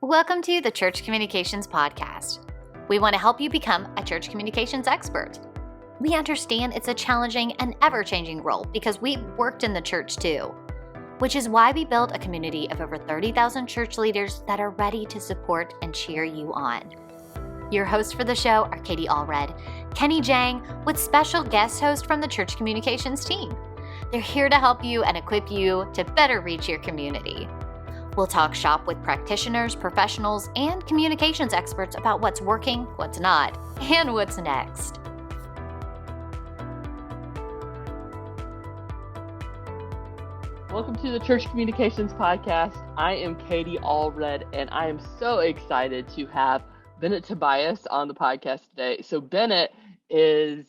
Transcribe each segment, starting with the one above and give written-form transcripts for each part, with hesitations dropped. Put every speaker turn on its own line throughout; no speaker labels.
Welcome to the Church Communications Podcast. We want to help you become a church communications expert. We understand it's a challenging and ever-changing role because we worked in the church too, which is why we built a community of over 30,000 church leaders that are ready to support and cheer you on. Your hosts for the show are Katie Allred, Kenny Jahng, with special guest host from the Church Communications team. They're here to help you and equip you to better reach your community. We'll talk shop with practitioners, professionals, and communications experts about what's working, what's not, and what's next.
Welcome to the Church Communications Podcast. I am Katie Allred, and I am so excited to have Bennett Tobias on the podcast today. So Bennett is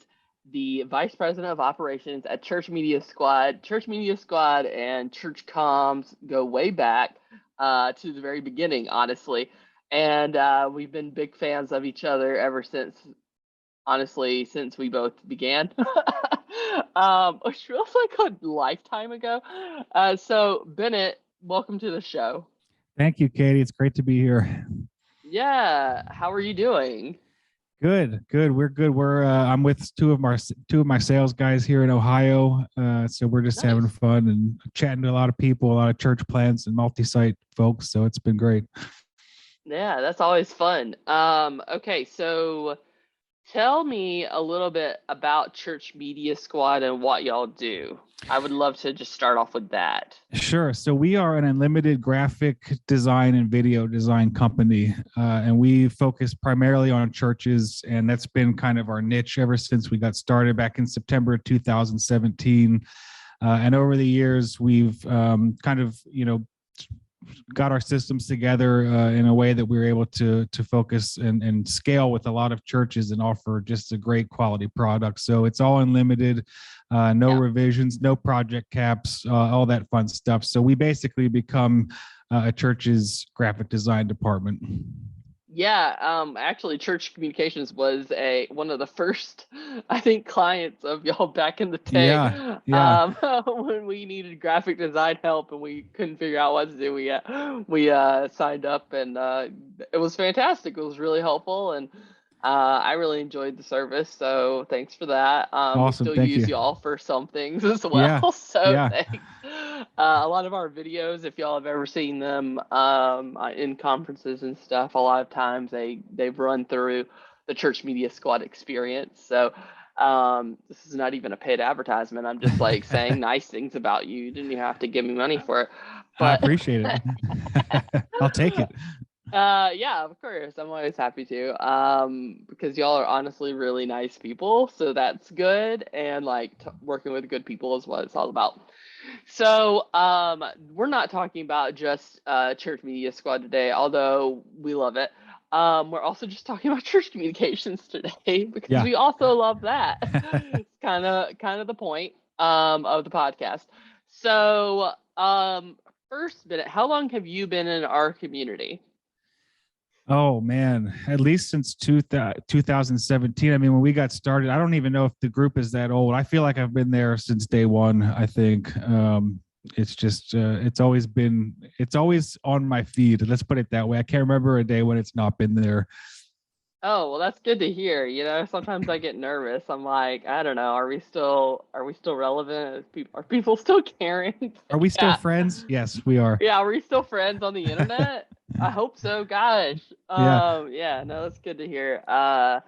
the Vice President of Operations at Church Media Squad. Church Media Squad and Church Comms go way back to the very beginning, honestly. And we've been big fans of each other ever since, honestly, since we both began. Which feels like a lifetime ago. So Bennett, welcome to the show.
Thank you, Katie. It's great to be here.
Yeah. How are you doing?
Good. We're good. I'm with two of my sales guys here in Ohio. So we're just having fun and chatting to a lot of people, a lot of church plants and multi-site folks. So it's been great.
Yeah, that's always fun. Okay, so tell me a little bit about Church Media Squad and what y'all do. I would love to just start off with that.
Sure. So we are an unlimited graphic design and video design company, and we focus primarily on churches, and that's been kind of our niche ever since we got started back in September 2017. And over the years, we've got our systems together in a way that we were able to focus and scale with a lot of churches and offer just a great quality product. So it's all unlimited, no revisions, no project caps, all that fun stuff. So we basically become a church's graphic design department.
Yeah, actually, Church Communications was one of the first, I think, clients of y'all back in the day.
Yeah.
When we needed graphic design help and we couldn't figure out what to do, we signed up, and it was fantastic. It was really helpful, and I really enjoyed the service. So thanks for that.
Awesome.
We still
Thank
use
you
all for some things as well.
Yeah.
So
Yeah.
thanks. A lot of our videos, if y'all have ever seen them in conferences and stuff, a lot of times they've run through the Church Media Squad experience. So this is not even a paid advertisement. I'm just like saying nice things about you. You didn't even have to give me money for it. But
I appreciate it. I'll take it.
Yeah, of course. I'm always happy to, because y'all are honestly really nice people. So that's good. And like working with good people is what it's all about. So, we're not talking about just, Church Media Squad today, although we love it. We're also just talking about church communications today because we also love that. It's kind of the point, of the podcast. So, first minute, how long have you been in our community?
Oh man, at least since 2017. I mean, when we got started, I don't even know if the group is that old. I feel like I've been there since day one. I think it's just it's always on my feed. Let's put it that way. I can't remember a day when it's not been there.
Oh, well, that's good to hear. You know, sometimes I get nervous. I'm like, I don't know. Are we still relevant? Are people still caring?
Are we still friends? Yes, we are.
Yeah, are we still friends on the internet? I hope so. Gosh. Yeah, no, that's good to hear. Yeah,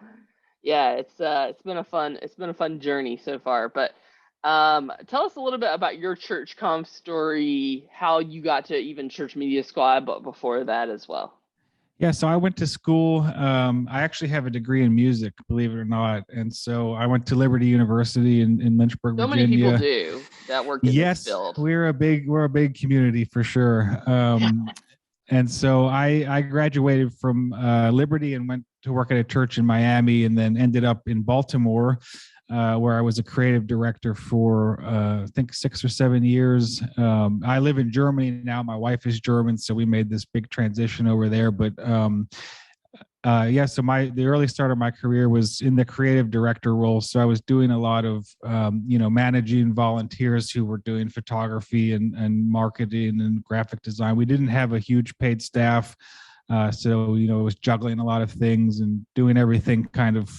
it's been a fun journey so far. But tell us a little bit about your church comm story, how you got to even Church Media Squad, but before that as well.
Yeah, so I went to school. I actually have a degree in music, believe it or not, and so I went to Liberty University in Lynchburg, Virginia.
So many people do that work in this field.
We're a big community for sure. And so I graduated from Liberty and went to work at a church in Miami, and then ended up in Baltimore, where I was a creative director for I think 6 or 7 years. I live in Germany now. My wife is German, so we made this big transition over there. But so the early start of my career was in the creative director role. So I was doing a lot of managing volunteers who were doing photography and marketing and graphic design. We didn't have a huge paid staff. So, it was juggling a lot of things and doing everything kind of,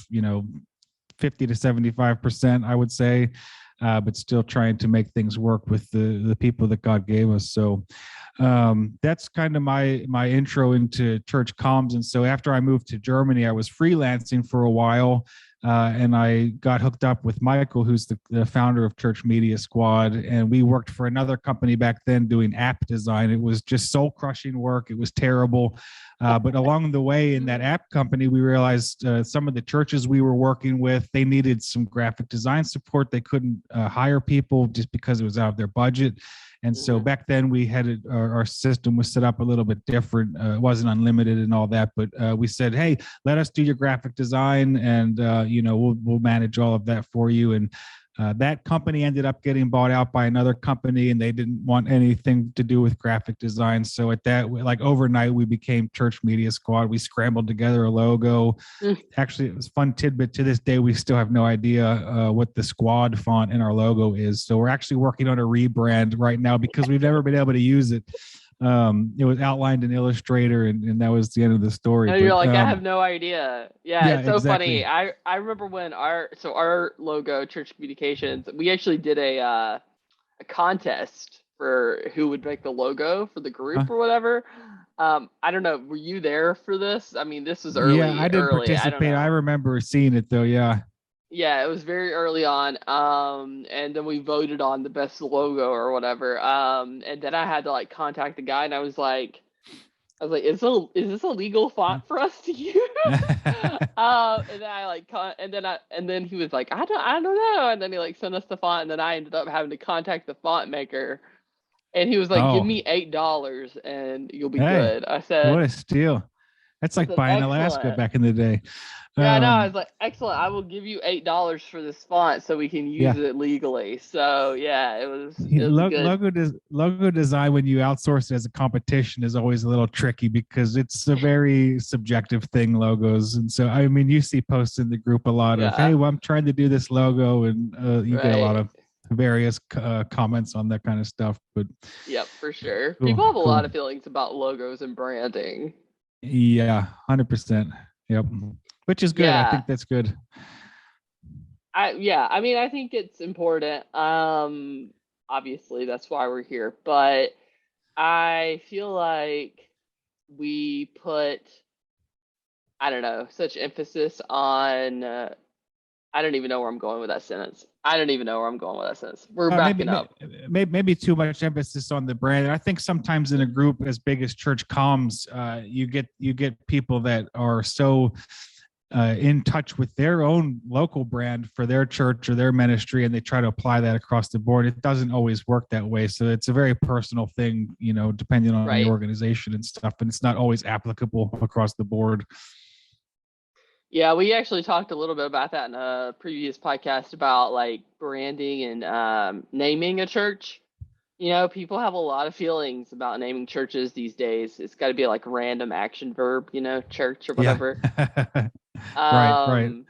50 to 75%, I would say, but still trying to make things work with the people that God gave us. So that's kind of my intro into church comms. And so after I moved to Germany, I was freelancing for a while. And I got hooked up with Michael, who's the founder of Church Media Squad. And we worked for another company back then doing app design. It was just soul crushing work. It was terrible. But along the way in that app company, we realized some of the churches we were working with, they needed some graphic design support. They couldn't hire people just because it was out of their budget. And so back then we had our system was set up a little bit different. It wasn't unlimited and all that, but we said, hey, let us do your graphic design, and we'll manage all of that for you. And that company ended up getting bought out by another company, and they didn't want anything to do with graphic design. So at that, like overnight, we became Church Media Squad. We scrambled together a logo. Actually, it was a fun tidbit. To this day, we still have no idea what the squad font in our logo is. So we're actually working on a rebrand right now because we've never been able to use it. It was outlined in Illustrator, and that was the end of the story.
No, you're like, I have no idea. Yeah, it's so
exactly.
funny. I remember when our logo, Church Communications, we actually did a contest for who would make the logo for the group or whatever. I don't know. Were you there for this? I mean, this was early.
Yeah, I didn't participate. I remember seeing it though. Yeah.
Yeah, it was very early on. And then we voted on the best logo or whatever. And then I had to like contact the guy, and I was like, is this a legal font for us to use? And then he was like, I don't know. And then he like sent us the font, and then I ended up having to contact the font maker, and he was like, give me $8 and you'll be good. I said,
what a steal. That's like buying Alaska back in the day.
Yeah, I know. I was like, excellent. I will give you $8 for this font so we can use it legally. So yeah, it was good.
Logo design when you outsource it as a competition is always a little tricky because it's a very subjective thing, logos. And so, I mean, you see posts in the group a lot of, hey, well, I'm trying to do this logo, and you get a lot of various comments on that kind of stuff. But
yep, for sure. People have a lot of feelings about logos and branding.
Yeah, 100%. Yep. Which is good. Yeah. I think that's good.
I mean, I think it's important. Obviously, that's why we're here. But I feel like we put, I don't know, such emphasis on. I don't even know where I'm going with that sentence. We're backing up.
Maybe too much emphasis on the brand. I think sometimes in a group as big as Church Comms, you get people that are so in touch with their own local brand for their church or their ministry, and they try to apply that across the board. It doesn't always work that way. So it's a very personal thing, depending on the organization and stuff, and it's not always applicable across the board.
Yeah, we actually talked a little bit about that in a previous podcast about like branding and naming a church. People have a lot of feelings about naming churches these days. It's got to be like a random action verb, church or whatever.
Yeah. Right.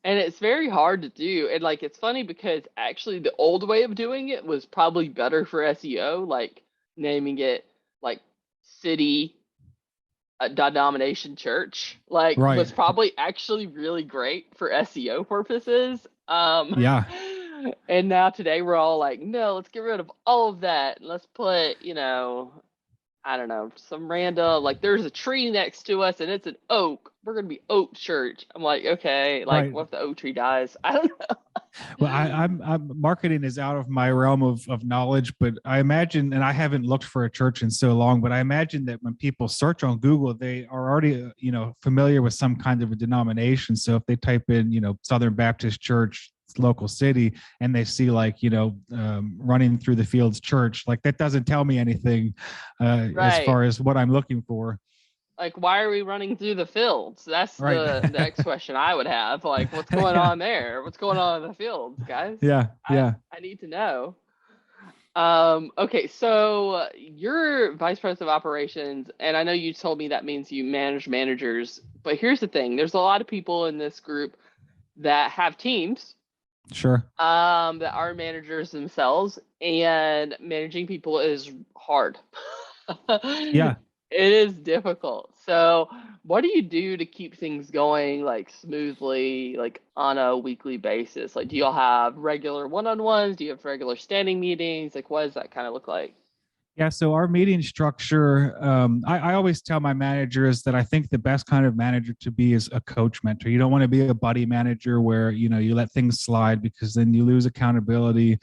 And it's very hard to do. And like, it's funny because actually the old way of doing it was probably better for SEO, like naming it like city denomination church, was probably actually really great for SEO purposes. And now today we're all like, no, let's get rid of all of that. Let's put, I don't know, some random, like there's a tree next to us and it's an oak. We're going to be Oak Church. I'm like, okay, like what if the oak tree dies? I don't know.
Well, I'm marketing is out of my realm of knowledge, but I imagine, and I haven't looked for a church in so long, but I imagine that when people search on Google, they are already, familiar with some kind of a denomination. So if they type in, Southern Baptist Church, local city, and they see like, running through the fields church, like that doesn't tell me anything as far as what I'm looking for.
Like, why are we running through the fields? That's the next question I would have. Like, what's going on there? What's going on in the fields, guys?
Yeah.
I need to know. Okay, so you're vice president of operations, and I know you told me that means you manage managers. But here's the thing: there's a lot of people in this group that have teams.
Sure.
That are managers themselves, and managing people is hard.
Yeah.
It is difficult. So, what do you do to keep things going like smoothly, like on a weekly basis? Like, do y'all have regular one-on-ones? Do you have regular standing meetings? Like, what does that kind of look like?
Yeah, so our meeting structure, I always tell my managers that I think the best kind of manager to be is a coach mentor. You don't want to be a buddy manager where, you let things slide because then you lose accountability.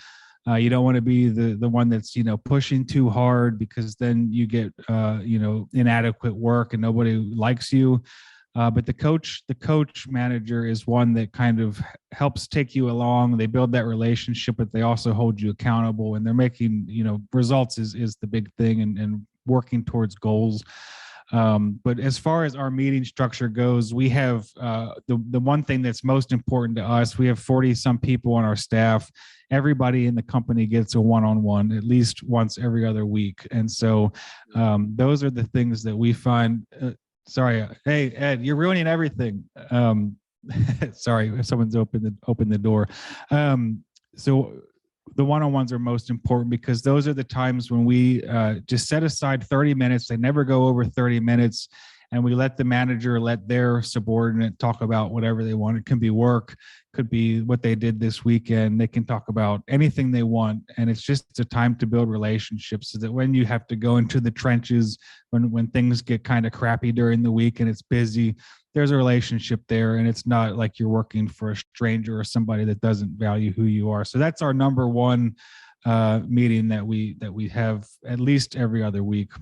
You don't want to be the one that's, pushing too hard because then you get, inadequate work and nobody likes you. But the coach manager is one that kind of helps take you along. They build that relationship, but they also hold you accountable, and they're making, results is the big thing, and working towards goals. But as far as our meeting structure goes, we have the one thing that's most important to us. We have 40 some people on our staff. Everybody in the company gets a one-on-one at least once every other week, and so those are the things that we find. Sorry, hey Ed, you're ruining everything. Sorry, if someone's opened the door. So the one-on-ones are most important because those are the times when we just set aside 30 minutes. They never go over 30 minutes, and we let the manager let their subordinate talk about whatever they want. It can be work, could be what they did this weekend. They can talk about anything they want, and it's just a time to build relationships so that when you have to go into the trenches, when things get kind of crappy during the week and it's busy, there's a relationship there, and it's not like you're working for a stranger or somebody that doesn't value who you are. So that's our number one meeting that we have at least every other week.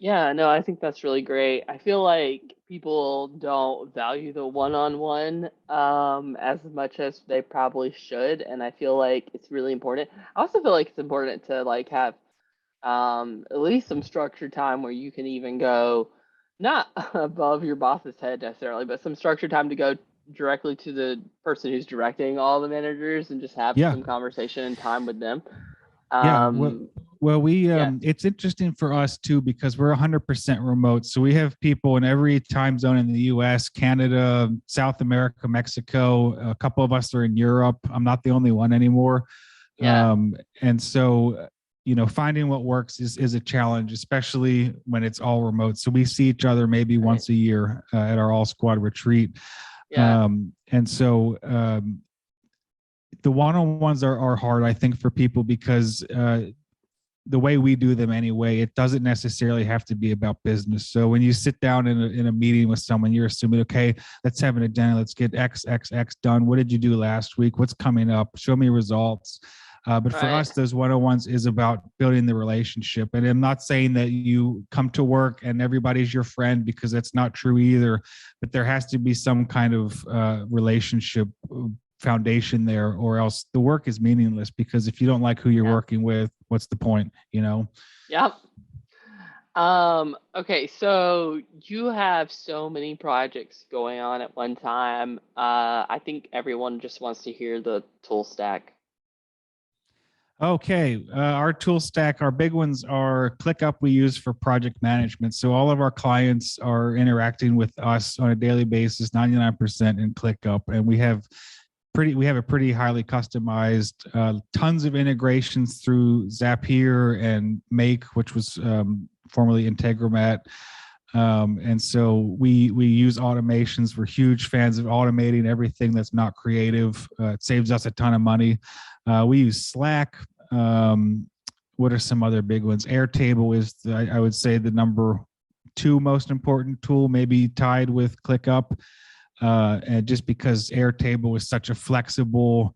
Yeah, no, I think that's really great. I feel like people don't value the one-on-one as much as they probably should, and I feel like it's really important. I also feel like it's important to like have at least some structured time where you can even go not above your boss's head necessarily, but some structured time to go directly to the person who's directing all the managers and just have
Yeah.
some conversation and time with them.
Yeah. Well,
Yeah.
it's interesting for us too because we're 100% remote. So we have people in every time zone in the US, Canada, South America, Mexico. A couple of us are in Europe. I'm not the only one anymore.
Yeah.
And so, finding what works is a challenge, especially when it's all remote. So we see each other maybe
Right.
once a year at our all squad retreat.
Yeah.
And so, the one-on-ones are hard, I think, for people because the way we do them anyway, it doesn't necessarily have to be about business. So when you sit down in a meeting with someone, you're assuming, okay, let's have an agenda. Let's get X done. What did you do last week? What's coming up? Show me results. But for us, those one-on-ones is about building the relationship. And I'm not saying that you come to work and everybody's your friend because that's not true either. But there has to be some kind of relationship foundation there, or else the work is meaningless, because if you don't like who you're working with, what's the point?
Yep. Okay, so you have so many projects going on at one time. I think everyone just wants to hear the tool stack.
Okay, our tool stack, our big ones are ClickUp, we use for project management. So all of our clients are interacting with us on a daily basis, 99% in ClickUp, and we have a pretty highly customized, tons of integrations through Zapier and Make, which was formerly Integromat. And so we use automations. We're huge fans of automating everything that's not creative. It saves us a ton of money. We use Slack. What are some other big ones? Airtable is, I would say, the number 2 most important tool, maybe tied with ClickUp. And just because Airtable is such a flexible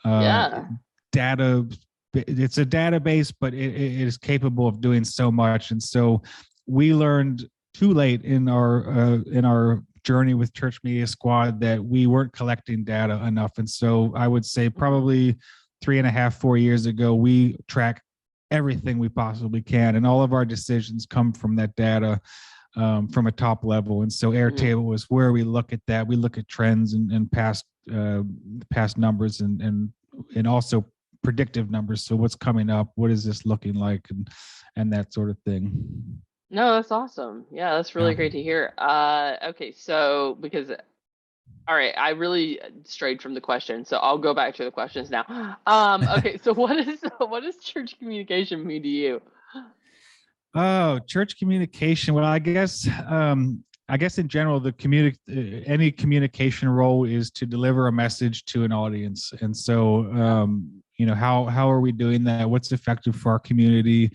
data, it's a database, but it is capable of doing so much. And so we learned too late in our journey with Church Media Squad that we weren't collecting data enough. And so I would say probably 3.5-4 years ago, we track everything we possibly can, and all of our decisions come from that data. From a top level. And so Airtable is where we look at that. We look at trends and past numbers and also predictive numbers. So what's coming up? What is this looking like? And that sort of thing.
No, that's awesome. Yeah, that's really great to hear. Okay, so all right, I really strayed from the question, so I'll go back to the questions now. Okay, so what does church communication mean to you?
Oh, church communication. Well, I guess in general, any communication role is to deliver a message to an audience. And so, how are we doing that? What's effective for our community?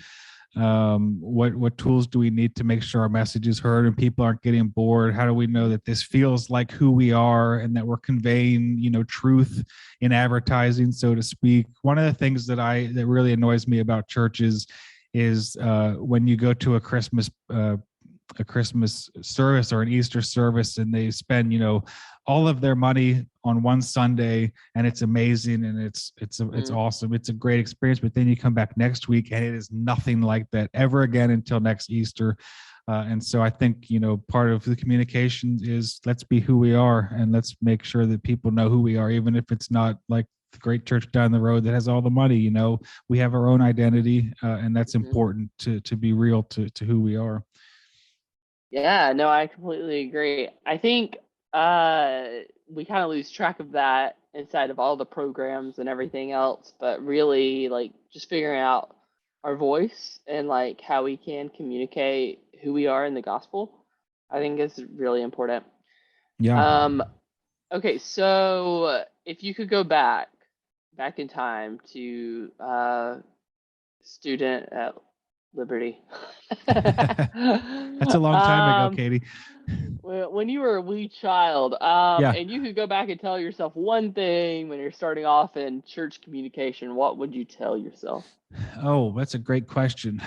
What tools do we need to make sure our message is heard and people aren't getting bored? How do we know that this feels like who we are and that we're conveying, truth in advertising, so to speak? One of the things that really annoys me about churches is when you go to a Christmas service or an Easter service, and they spend all of their money on one Sunday, and it's amazing and it's awesome. It's a great experience, but then you come back next week and it is nothing like that ever again until next Easter. And so I think part of the communication is let's be who we are, and let's make sure that people know who we are, even if it's not like the great church down the road that has all the money. We have our own identity, and that's important to be real to who we are.
Yeah, no, I completely agree. I think we kind of lose track of that inside of all the programs and everything else, but really like just figuring out our voice and like how we can communicate who we are in the gospel, I think is really important.
Yeah.
Okay, so if you could go back in time to student at Liberty.
That's a long time ago, Katie.
When you were a wee child, and you could go back and tell yourself one thing when you're starting off in church communication, what would you tell yourself?
Oh, that's a great question.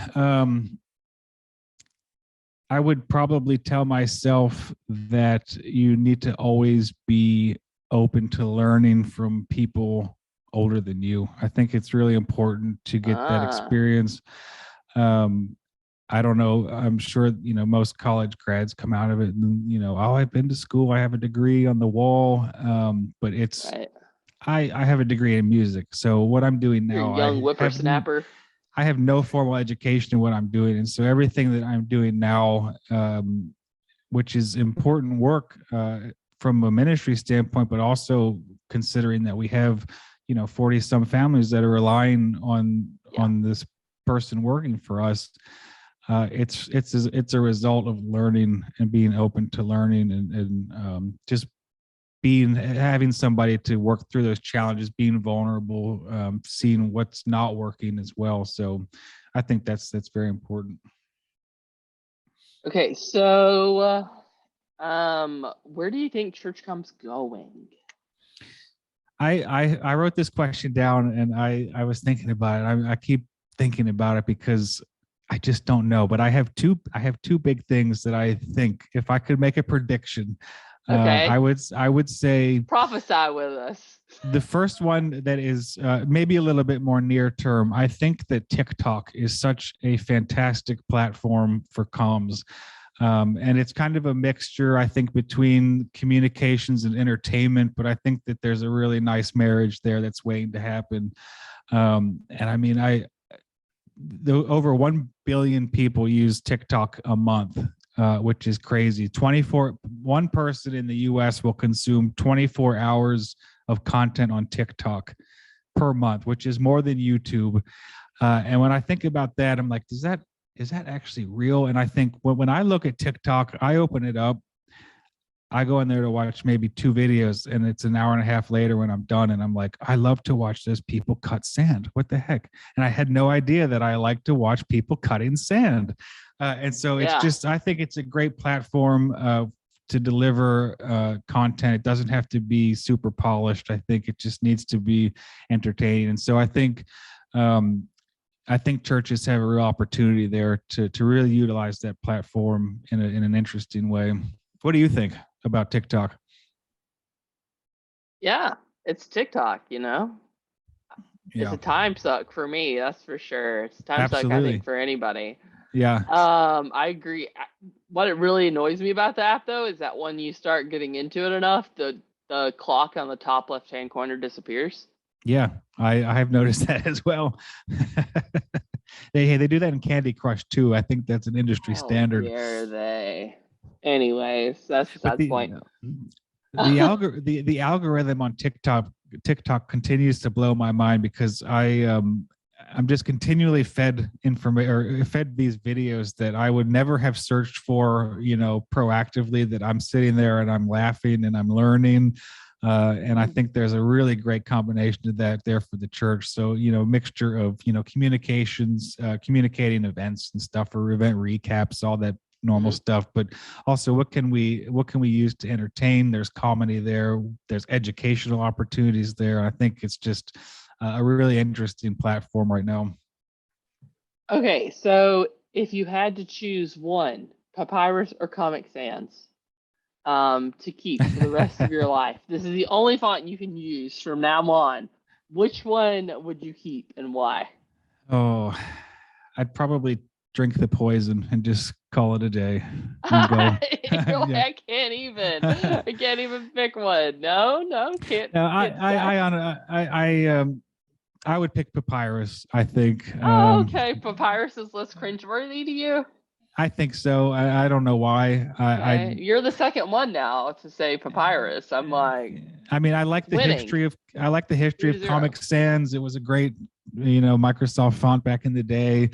I would probably tell myself that you need to always be open to learning from people older than you. I think it's really important to get that experience. I don't know. I'm sure, most college grads come out of it and, I've been to school. I have a degree on the wall. But it's, right. I have a degree in music. So what I'm doing now,
you're a young whippersnapper.
I have no formal education in what I'm doing. And so everything that I'm doing now, which is important work from a ministry standpoint, but also considering that we have, 40 some families that are relying on this person working for us. It's a result of learning and being open to learning and just having somebody to work through those challenges, being vulnerable, seeing what's not working as well. So I think that's very important.
Okay, so where do you think church comes going?
I wrote this question down and I was thinking about it. I keep thinking about it because I just don't know, but I have two big things that I think if I could make a prediction,
okay.
I would say
prophesy with us.
The first one that is maybe a little bit more near term. I think that TikTok is such a fantastic platform for comms. And it's kind of a mixture, I think, between communications and entertainment, but I think that there's a really nice marriage there that's waiting to happen. And I mean, over 1 billion people use TikTok a month, which is crazy. One person in the US will consume 24 hours of content on TikTok per month, which is more than YouTube. And when I think about that, I'm like, is that actually real? And I think when I look at TikTok, I open it up, I go in there to watch maybe 2 videos, and it's an hour and a half later when I'm done, and I'm like, I love to watch those people cut sand. What the heck? And I had no idea that I like to watch people cutting sand. And so it's just, I think it's a great platform to deliver content. It doesn't have to be super polished. I think it just needs to be entertaining. And so I think churches have a real opportunity there to really utilize that platform in an interesting way. What do you think about TikTok?
Yeah, it's TikTok, It's a time suck for me, that's for sure. It's a time suck, I think, for anybody.
Yeah.
I agree. What it really annoys me about the app, though, is that when you start getting into it enough, the clock on the top left-hand corner disappears.
Yeah, I have noticed that as well. They do that in Candy Crush too. I think that's an industry standard.
Dare they? Anyways, that's the point.
The algorithm on TikTok continues to blow my mind because I I'm just continually fed information or fed these videos that I would never have searched for, proactively, that I'm sitting there and I'm laughing and I'm learning. And I think there's a really great combination of that there for the church. So, mixture of, communications, communicating events and stuff, or event recaps, all that normal stuff, but also what can we use to entertain? There's comedy there, there's educational opportunities there. I think it's just a really interesting platform right now.
Okay, so if you had to choose one, Papyrus or Comic Sans, to keep for the rest of your life, this is the only font you can use from now on. Which one would you keep and why?
Oh, I'd probably drink the poison and just call it a day and go.
Yeah. I can't even pick one. No, can't.
No, I would pick Papyrus, I think.
Okay. Papyrus is less cringeworthy to you?
I think so. I don't know why.
Okay. You're the second one now to say Papyrus. I'm like,
I mean, I like the history of Comic Sans. It was a great, Microsoft font back in the day.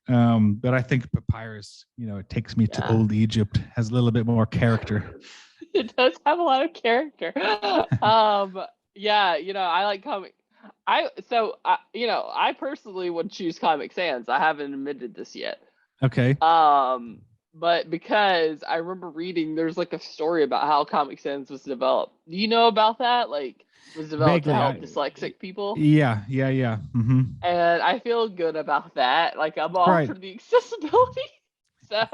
But I think Papyrus, it takes me to old Egypt, has a little bit more character.
It does have a lot of character. I like comic. I personally would choose Comic Sans. I haven't admitted this yet.
Okay.
But because I remember reading, there's like a story about how Comic Sans was developed. Do you know about that? Like, was developed to help dyslexic people?
Yeah. Mm-hmm.
And I feel good about that. Like, I'm all for the accessibility. So,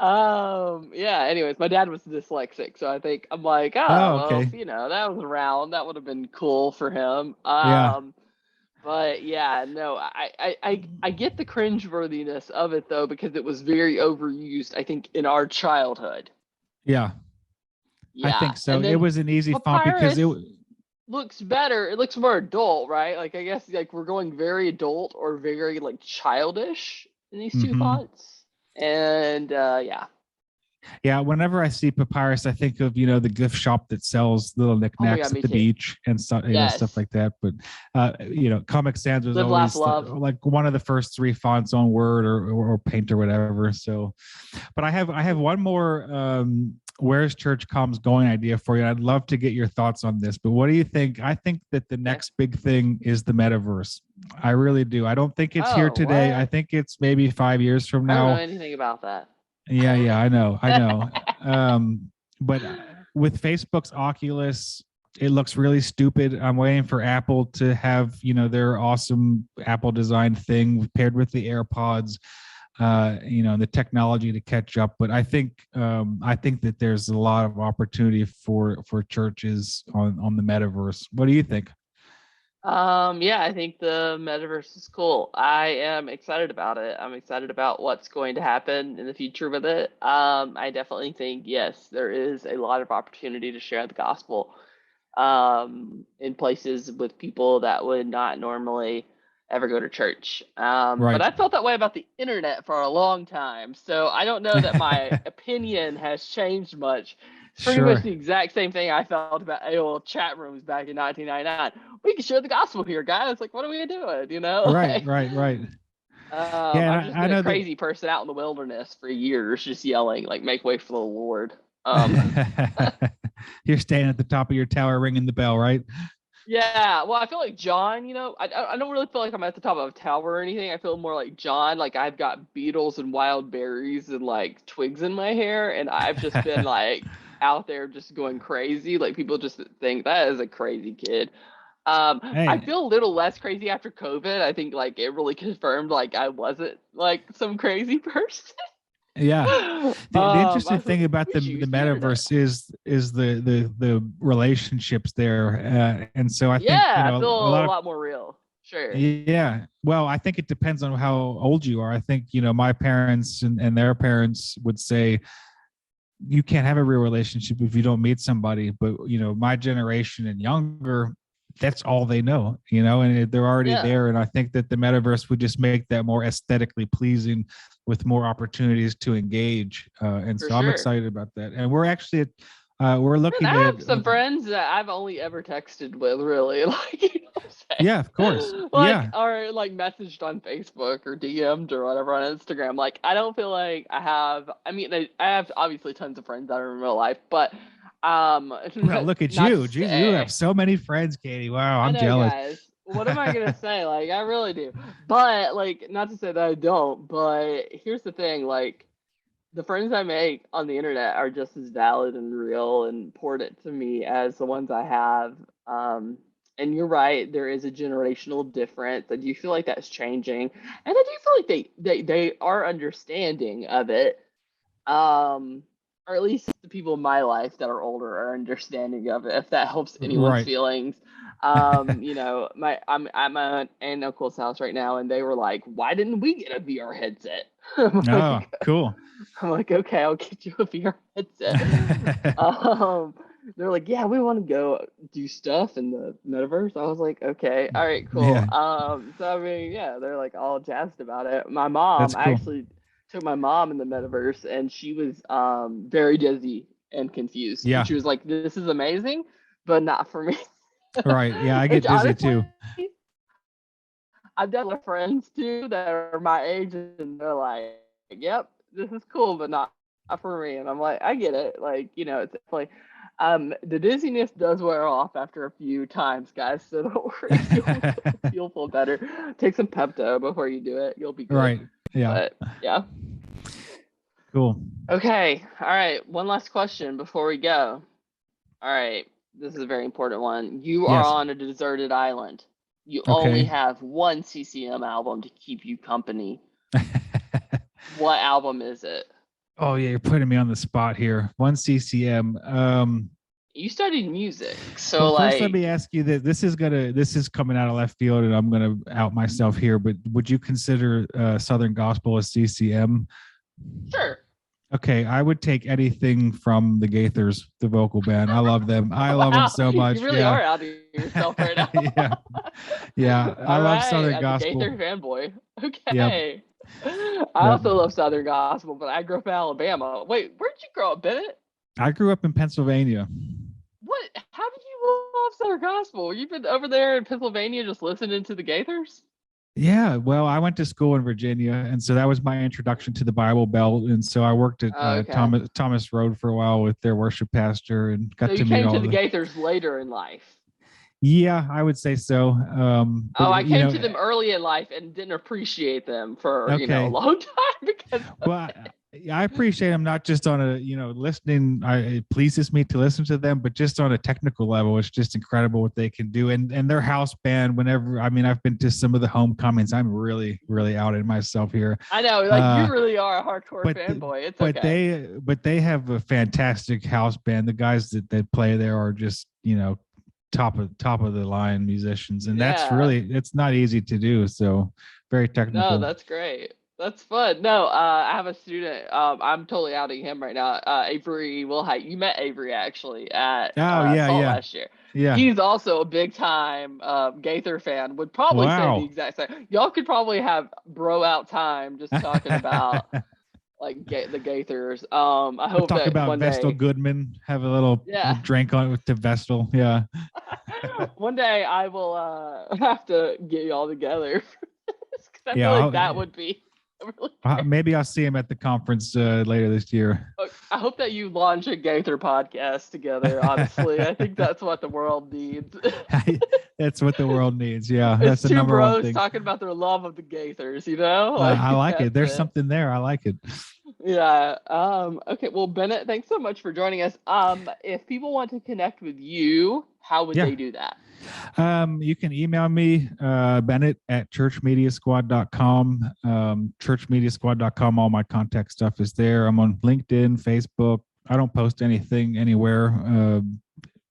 anyways, my dad was dyslexic, so I think I'm like, okay. Well, that was around. That would have been cool for him. But I get the cringeworthiness of it though, because it was very overused, I think, in our childhood.
Yeah. I think so. It was an easy font because it
looks better. It looks more adult, right? Like, I guess like we're going very adult or very like childish in these two fonts. And
yeah, whenever I see Papyrus, I think of, the gift shop that sells little knickknacks at the beach and stuff, stuff like that. But, Comic Sans was always like one of the first three fonts on Word or Paint or whatever. So, but I have one more Where's Church Comms Going idea for you. I'd love to get your thoughts on this, but what do you think? I think that the next big thing is the metaverse. I really do. I don't think it's here today. What? I think it's maybe 5 years from now.
I don't know anything about that.
Yeah, I know. But with Facebook's Oculus, it looks really stupid. I'm waiting for Apple to have, their awesome Apple design thing paired with the AirPods, the technology to catch up. But I think that there's a lot of opportunity for churches on the metaverse. What do you think?
I think the metaverse is cool. I am excited about it. I'm excited about what's going to happen in the future with it. I definitely think, yes, there is a lot of opportunity to share the gospel in places with people that would not normally ever go to church. But I felt that way about the internet for a long time. So I don't know that my opinion has changed much. It's pretty much the exact same thing I felt about AOL chat rooms back in 1999. We can share the gospel here, guys. Like, what are we doing?
Right.
I've just been a crazy person out in the wilderness for years, just yelling, like, make way for the Lord.
You're staying at the top of your tower ringing the bell, right?
Yeah, well, I feel like John, I don't really feel like I'm at the top of a tower or anything. I feel more like John, like I've got beetles and wild berries and like twigs in my hair, and I've just been like out there just going crazy. Like, people just think that is a crazy kid. I feel a little less crazy after COVID. I think like it really confirmed like I wasn't like some crazy person.
Yeah. The interesting thing about the metaverse is the relationships there. And so I think
I feel a lot more real. Sure.
Yeah. Well, I think it depends on how old you are. I think, my parents and their parents would say you can't have a real relationship if you don't meet somebody. But, my generation and younger, that's all they know, and they're already there. And I think that the metaverse would just make that more aesthetically pleasing with more opportunities to engage. I'm excited about that. And we're actually We're
And
looking
I
to.
have some friends that I've only ever texted with, really. Like, you know what I'm saying?
Yeah, of course.
Like,
Yeah.
or like messaged on Facebook or DM'd or whatever on Instagram. Like, I don't feel like I have. I mean, I have obviously tons of friends that are in real life, but
Well, look at
not to
you. Geez, you have
say.
so many friends, Katie. Wow,
I
I'm
know,
jealous.
guys. What am I gonna say? Like, I really do. But like, not to say that I don't. But here's the thing. Like, the friends I make on the internet are just as valid and real and important to me as the ones I have. And you're right, there is a generational difference. I do feel like that's changing, and I do feel like they are understanding of it. Or at least the people in my life that are older are understanding of it. If that helps anyone's
Right.
feelings. I'm at my aunt and uncle's house right now, and they were like, "Why didn't we get a VR headset?" I'm
Oh,
like,
cool.
I'm like, okay, I'll get you a VR headset. They're like, yeah, we want to go do stuff in the metaverse. I was like, okay, all right, cool.
Yeah,
So I mean, yeah, they're like all jazzed about it.
that's
I
cool.
actually took my mom in the metaverse, and she was very dizzy and confused, and
Yeah,
she was like, this is amazing, but not for me.
right. Yeah, I
Which
get dizzy
honestly,
too.
I've done with friends too that are my age, and they're like, "Yep, this is cool, but not for me." And I'm like, I get it. Like, you know, it's definitely the dizziness does wear off after a few times, guys. So don't worry, you'll feel better. Take some Pepto before you do it. You'll be good.
Right. Yeah.
But yeah.
Cool.
Okay. All right. One last question before we go. All right. This is a very important one. You are
Yes.
on a deserted island. You only
Okay.
have one CCM album to keep you company. What album is it?
Oh yeah, you're putting me on the spot here. One CCM.
You studied music, so
Well, first let
like,
me ask you that this is coming out of left field, and I'm gonna out myself here. But would you consider Southern Gospel as CCM?
sure.
Okay, I would take anything from the Gaithers, the vocal band. I love them. I love them
Wow,
so
you
much.
really
Yeah.
are out of yourself right now.
Yeah. Yeah. I
All
love
right,
Southern
as a
Gospel.
Gaither fanboy.
Yep.
Okay. I
Yep.
also love Southern Gospel, but I grew up in Alabama. Wait, where'd you grow up, Bennett?
I grew up in Pennsylvania.
What? How did you love Southern Gospel? You've been over there in Pennsylvania just listening to the Gaithers?
Yeah, well, I went to school in Virginia, and so that was my introduction to the Bible Belt. And so I worked at
Okay.
Thomas Road for a while with their worship pastor, and
So
got
you
to meet
came to
all
the
the.
Gaithers later in life.
Yeah, I would say so. But
Oh, I came to them early in life and didn't appreciate them for, a
okay.
long time because of
Well, I appreciate them not just on a listening. It pleases me to listen to them, but just on a technical level, it's just incredible what they can do. And their house band. Whenever I've been to some of the homecomings. I'm really really outing myself here.
I know, like you really are a hardcore
But
fanboy. It's
but
okay.
they have a fantastic house band. The guys that play there are just top of the line musicians, and that's
Yeah.
really, it's not easy to do. So very
No,
technical.
that's great. That's fun. No, I have a student. I'm totally outing him right now. Avery Wilhite. You met Avery actually at
Oh yeah,
Salt
yeah,
last year.
yeah.
He's also a big time Gaither fan. Would probably say the
Wow.
exact same. Y'all could probably have bro out time just talking about like the Gaithers. I
We'll
hope
talk
that
about
one
Vestal
day.
Goodman. Have a little
Yeah.
drink on it with the Vestal. Yeah.
One day I will have to get y'all together because I
Yeah.
feel like that would be really great.
Maybe I'll see him at the conference later this year.
I hope that you launch a Gaither podcast together. Honestly, I think that's what the world needs.
That's what the world needs. Yeah,
It's
that's the
two
number one
bros
thing.
talking about their love of the Gaithers. Like
I like it.
that's
There's
it.
something there. I like it.
Yeah. Okay. Well, Bennett, thanks so much for joining us. If people want to connect with you, how would
Yeah.
they do that?
You can email me, Bennett at churchmediasquad.com. Churchmediasquad.com. All my contact stuff is there. I'm on LinkedIn, Facebook. I don't post anything anywhere,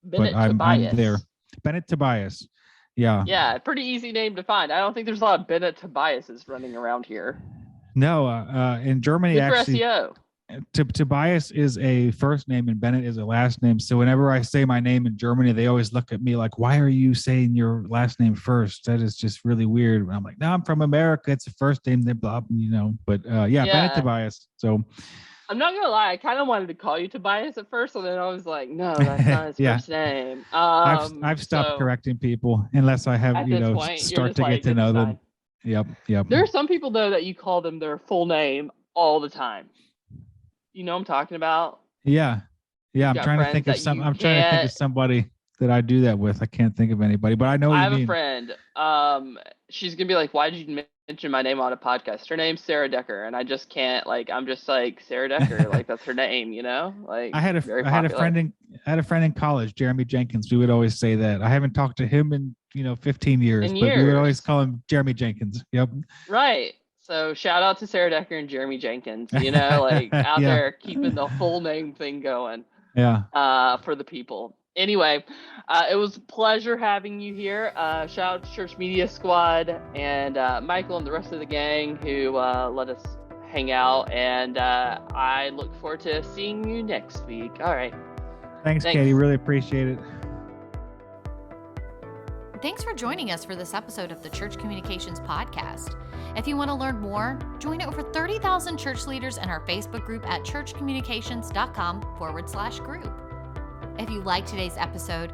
but
Bennett
I'm
Tobias.
there. Bennett Tobias. Yeah.
Yeah, pretty easy name to find. I don't think there's a lot of Bennett Tobiases running around here.
No, in Germany,
Good for
actually,
SEO.
Tobias is a first name and Bennett is a last name. So whenever I say my name in Germany, they always look at me like, "Why are you saying your last name first? That is just really weird." And I'm like, "No, I'm from America. It's a first name." They blah, But yeah, Bennett Tobias. So
I'm not gonna lie, I kind of wanted to call you Tobias at first, and then I was like, no, that's not his
Yeah.
first name.
I've stopped
So
correcting people unless I have,
at this point, you're
start
just
to
like,
get to
it's
know
fine.
them. Yep.
There are some people though that you call them their full name all the time. You know what I'm talking about?
Yeah. I'm
got
trying to
friends
think of
that you
I'm trying to think
can't-
of somebody that I do that with. I can't think of anybody, but I know what
I
you
have
mean.
a friend. She's gonna be like, "Why did you mention my name on a podcast?" Her name's Sarah Decker, and I just can't. Like, I'm just like Sarah Decker. Like, that's her name, you know? Like,
I had a friend in college, Jeremy Jenkins. We would always say that. I haven't talked to him in 15 years, but we would always call him Jeremy Jenkins. Yep.
Right. So shout out to Sarah Decker and Jeremy Jenkins. You know, like out
Yeah.
there keeping the full name thing going.
Yeah.
For the people. Anyway, it was a pleasure having you here. Shout out to Church Media Squad and Michael and the rest of the gang who let us hang out. And I look forward to seeing you next week. All right.
Thanks, Katie. Really appreciate it.
Thanks for joining us for this episode of the Church Communications Podcast. If you want to learn more, join over 30,000 church leaders in our Facebook group at churchcommunications.com/group. If you liked today's episode,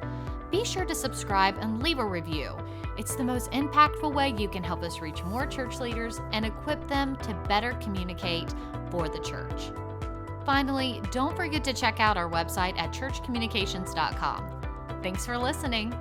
be sure to subscribe and leave a review. It's the most impactful way you can help us reach more church leaders and equip them to better communicate for the church. Finally, don't forget to check out our website at churchcommunications.com. Thanks for listening.